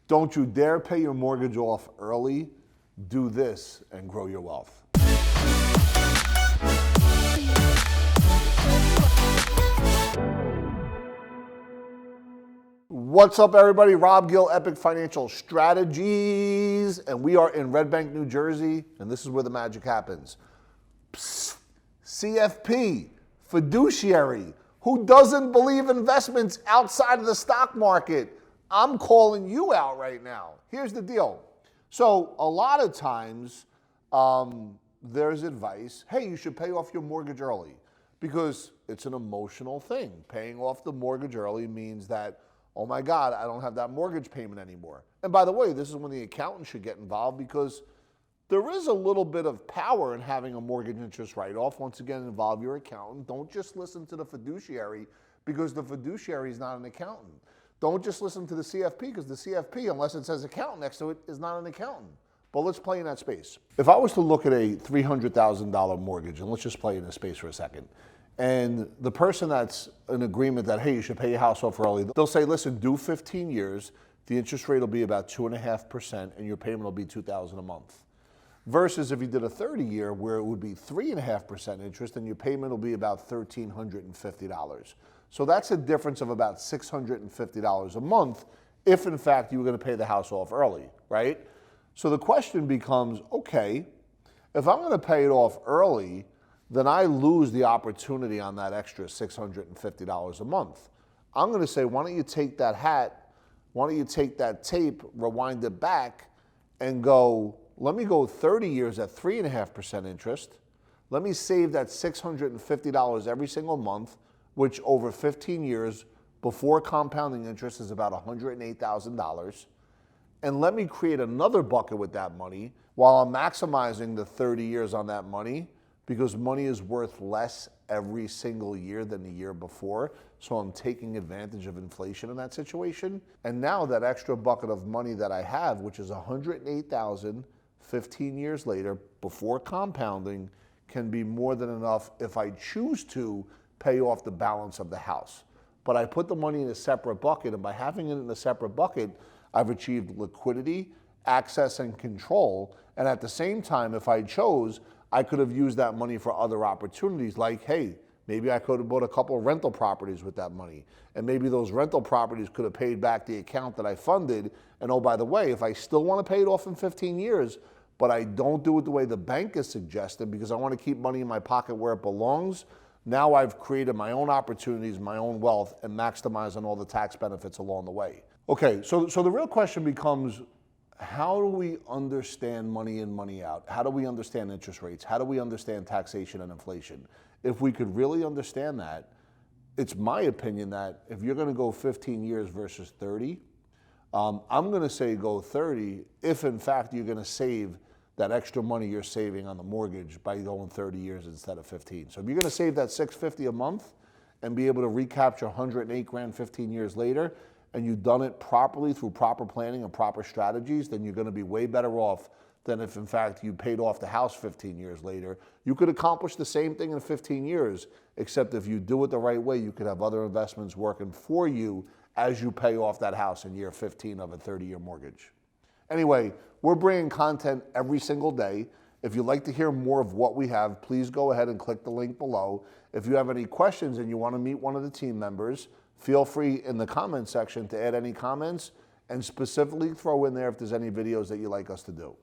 Don't you dare pay your mortgage off early. Do this and grow your wealth. What's up, everybody? Rob Gill, Epic Financial Strategies, and we are in Red Bank, New Jersey, and this is where the magic happens. Psst. CFP, fiduciary, who doesn't believe investments outside of the stock market. I'm calling you out right now. Here's the deal. So a lot of times there's advice, hey, you should pay off your mortgage early because it's an emotional thing. Paying off the mortgage early means that, oh my God, I don't have that mortgage payment anymore. And by the way, this is when the accountant should get involved because there is a little bit of power in having a mortgage interest write-off. Once again, involve your accountant. Don't just listen to the fiduciary because the fiduciary is not an accountant. Don't just listen to the CFP because the CFP, unless it says accountant next to it, is not an accountant. But let's play in that space. If I was to look at a $300,000 mortgage, and let's just play in this space for a second, and the person that's in agreement that, hey, you should pay your house off early, they'll say, listen, do 15 years, the interest rate will be about 2.5%, and your payment will be $2,000 a month. Versus if you did a 30-year where it would be 3.5% interest, and your payment will be about $1,350. So that's a difference of about $650 a month if, in fact, you were going to pay the house off early, right? So the question becomes, okay, if I'm going to pay it off early, then I lose the opportunity on that extra $650 a month. I'm going to say, why don't you take that hat, why don't you take that tape, rewind it back, and go, let me go 30 years at 3.5% interest. Let me save that $650 every single month, which over 15 years before compounding interest is about $108,000. And let me create another bucket with that money while I'm maximizing the 30 years on that money, because money is worth less every single year than the year before. So I'm taking advantage of inflation in that situation. And now that extra bucket of money that I have, which is $108,000, 15 years later, before compounding, can be more than enough if I choose to pay off the balance of the house. But I put the money in a separate bucket, and by having it in a separate bucket, I've achieved liquidity, access, and control. And at the same time, if I chose, I could have used that money for other opportunities, like, hey, maybe I could have bought a couple of rental properties with that money. And maybe those rental properties could have paid back the account that I funded. And oh, by the way, if I still want to pay it off in 15 years, but I don't do it the way the bank is suggested because I want to keep money in my pocket where it belongs, now I've created my own opportunities, my own wealth, and maximize on all the tax benefits along the way. Okay, so the real question becomes, how do we understand money in, money out? How do we understand interest rates? How do we understand taxation and inflation? If we could really understand that, it's my opinion that if you're going to go 15 years versus 30, I'm going to say go 30 if, in fact, you're going to save that extra money you're saving on the mortgage by going 30 years instead of 15. So if you're going to save that $650 a month and be able to recapture $108,000 15 years later, and you've done it properly through proper planning and proper strategies, then you're going to be way better off than if, in fact, you paid off the house 15 years later. You could accomplish the same thing in 15 years, except if you do it the right way, you could have other investments working for you as you pay off that house in year 15 of a 30-year mortgage. Anyway, we're bringing content every single day. If you'd like to hear more of what we have, please go ahead and click the link below. If you have any questions and you want to meet one of the team members, feel free in the comment section to add any comments and specifically throw in there if there's any videos that you'd like us to do.